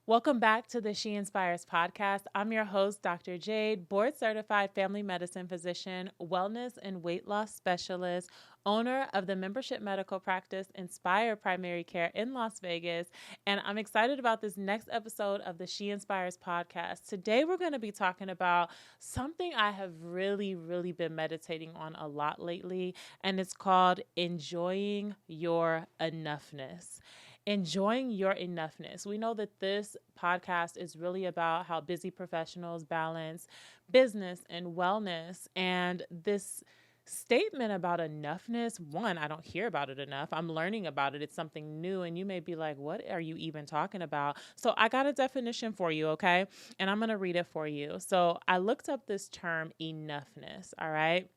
Welcome back to the She Inspires podcast. I'm your host, Dr. Jade, board certified family medicine physician, wellness and weight loss specialist, owner of the membership medical practice Inspire Primary Care in Las Vegas. And I'm excited about this next episode of the She Inspires podcast. Today, we're going to be talking about something I have really been meditating on a lot lately, and it's called enjoying your enoughness. Enjoying your enoughness. We know that this podcast is really about how busy professionals balance business and wellness. And this statement about enoughness, one, I don't hear about it enough. I'm learning about it. It's something new. And you may be like, what are you even talking about? So I got a definition for you, okay? And I'm going to read it for you. So I looked up this term enoughness, all right?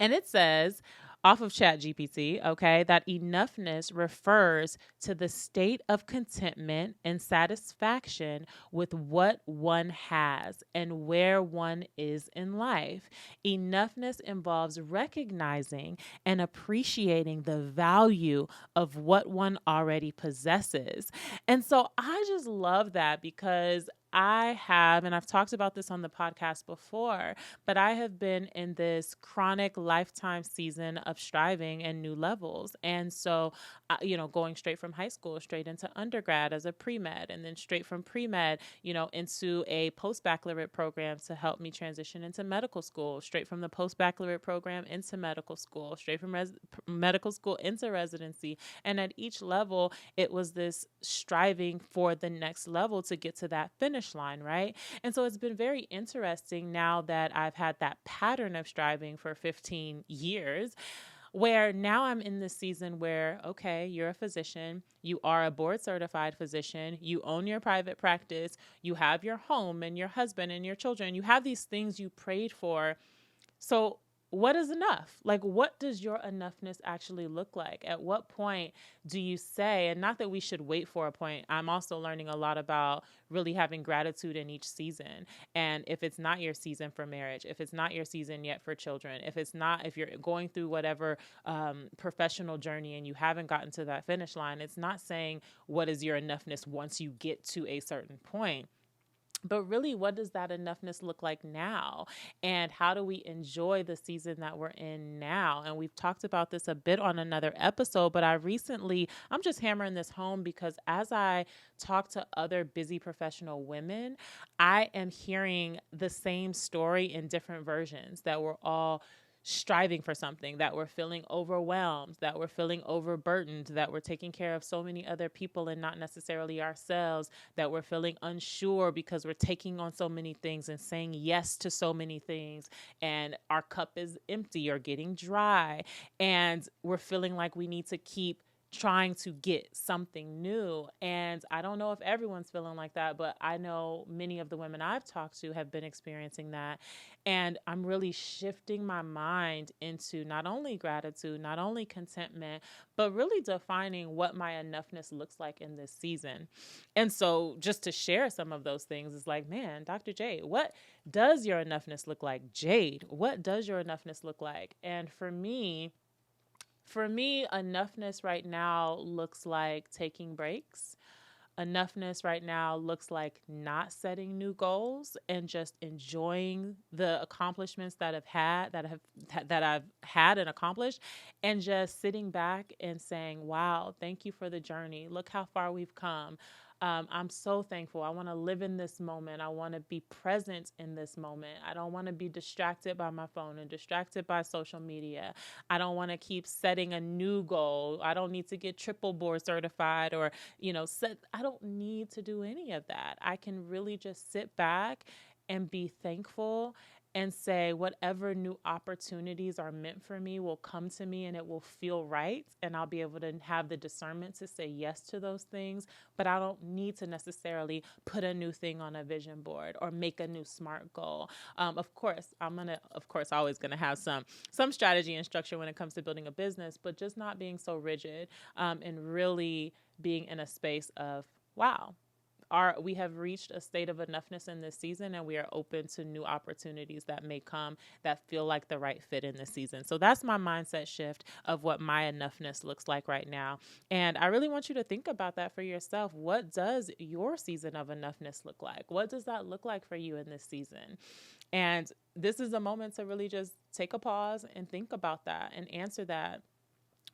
And it says, off of ChatGPT, okay, that enoughness refers to the state of contentment and satisfaction with what one has and where one is in life. Enoughness involves recognizing and appreciating the value of what one already possesses. And so I just love that because and I've talked about this on the podcast before, but I have been in this chronic lifetime season of striving and new levels. And so, going straight from high school, straight into undergrad as a pre-med, and then straight from pre-med, into a post-baccalaureate program to help me transition into medical school, straight from the post-baccalaureate program into medical school, straight from medical school into residency. And at each level, it was this striving for the next level to get to that finish line, right? And so it's been very interesting now that I've had that pattern of striving for 15 years, where now I'm in this season where, okay, you're a physician, you are a board certified physician, you own your private practice, you have your home and your husband and your children, you have these things you prayed for. So what is enough? Like, what does your enoughness actually look like? At what point do you say, and not that we should wait for a point, I'm also learning a lot about really having gratitude in each season. And if it's not your season for marriage, if it's not your season yet for children, if you're going through whatever professional journey and you haven't gotten to that finish line, it's not saying what is your enoughness once you get to a certain point. But really, what does that enoughness look like now? And how do we enjoy the season that we're in now? And we've talked about this a bit on another episode, but I'm just hammering this home because as I talk to other busy professional women, I am hearing the same story in different versions, that we're all striving for something, that we're feeling overwhelmed, that we're feeling overburdened, that we're taking care of so many other people and not necessarily ourselves, that we're feeling unsure because we're taking on so many things and saying yes to so many things, and our cup is empty or getting dry, and we're feeling like we need to keep trying to get something new. And I don't know if everyone's feeling like that, but I know many of the women I've talked to have been experiencing that. And I'm really shifting my mind into not only gratitude, not only contentment, but really defining what my enoughness looks like in this season. And so just to share some of those things is like, man, Dr. Jade, what does your enoughness look like? Jade, what does your enoughness look like? And for me, enoughness right now looks like taking breaks. Enoughness right now looks like not setting new goals and just enjoying the accomplishments that I've had and accomplished, and just sitting back and saying, wow, thank you for the journey. Look how far we've come. I'm so thankful. I want to live in this moment. I want to be present in this moment. I don't want to be distracted by my phone and distracted by social media. I don't want to keep setting a new goal. I don't need to get triple board certified or, I don't need to do any of that. I can really just sit back and be thankful and say whatever new opportunities are meant for me will come to me and it will feel right. And I'll be able to have the discernment to say yes to those things. But I don't need to necessarily put a new thing on a vision board or make a new SMART goal. Of course, always going to have some strategy and structure when it comes to building a business, but just not being so rigid, and really being in a space of, wow, we have reached a state of enoughness in this season, and we are open to new opportunities that may come that feel like the right fit in this season. So that's my mindset shift of what my enoughness looks like right now. And I really want you to think about that for yourself. What does your season of enoughness look like? What does that look like for you in this season? And this is a moment to really just take a pause and think about that and answer that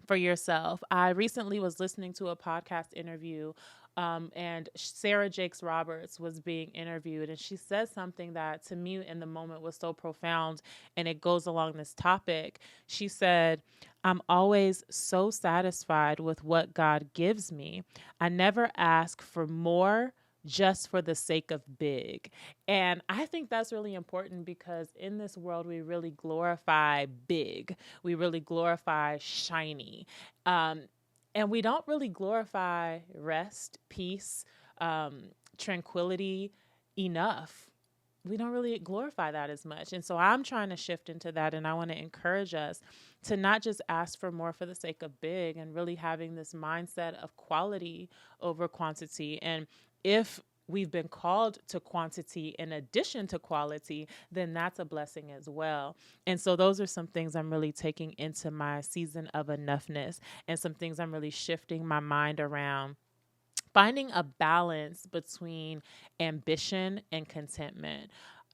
for yourself. I recently was listening to a podcast interview, and Sarah Jakes Roberts was being interviewed, and she said something that to me in the moment was so profound, and it goes along this topic. She said, "I'm always so satisfied with what God gives me. I never ask for more just for the sake of big." And I think that's really important because in this world, we really glorify big. We really glorify shiny. And we don't really glorify rest, peace, tranquility enough. We don't really glorify that as much. And so I'm trying to shift into that. And I want to encourage us to not just ask for more for the sake of big, and really having this mindset of quality over quantity. And if we've been called to quantity in addition to quality, then that's a blessing as well. And so those are some things I'm really taking into my season of enoughness, and some things I'm really shifting my mind around. Finding a balance between ambition and contentment.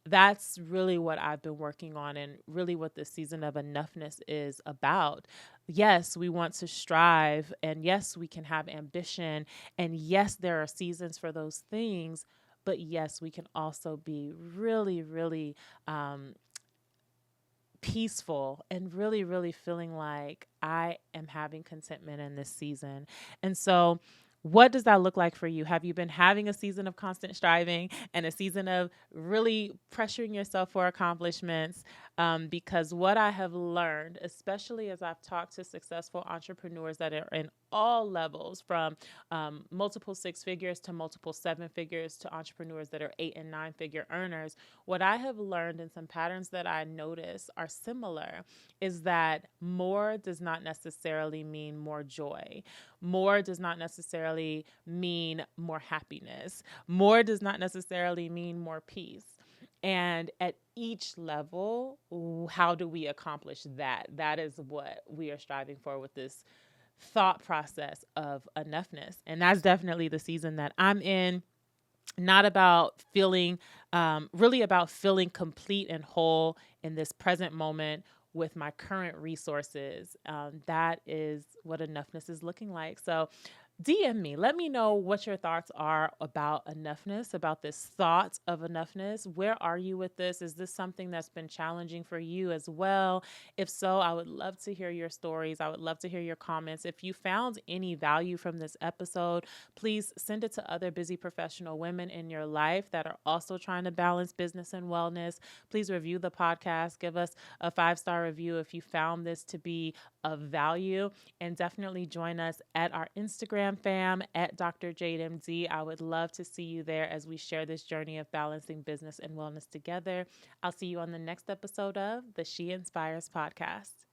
That's really what I've been working on, and really what this season of enoughness is about. Yes, we want to strive, and yes, we can have ambition, and yes, there are seasons for those things, but yes, we can also be really, really peaceful and really, really feeling like I am having contentment in this season. And so, what does that look like for you? Have you been having a season of constant striving and a season of really pressuring yourself for accomplishments? Because what I have learned, especially as I've talked to successful entrepreneurs that are in all levels, from multiple six figures to multiple seven figures, to entrepreneurs that are 8 and 9 figure earners, what I have learned, and some patterns that I notice are similar, is that more does not necessarily mean more joy. More does not necessarily mean more happiness. More does not necessarily mean more peace. And at each level, how do we accomplish that? That is what we are striving for with this thought process of enoughness. And that's definitely the season that I'm in. Not about feeling, really about feeling complete and whole in this present moment with my current resources. That is what enoughness is looking like. So DM me. Let me know what your thoughts are about enoughness, about this thought of enoughness. Where are you with this? Is this something that's been challenging for you as well? If so, I would love to hear your stories. I would love to hear your comments. If you found any value from this episode, please send it to other busy professional women in your life that are also trying to balance business and wellness. Please review the podcast. Give us a 5-star review if you found this to be of value, and definitely join us at our Instagram fam at Dr. Jade MD. I would love to see you there as we share this journey of balancing business and wellness together. I'll see you on the next episode of the She Inspires podcast.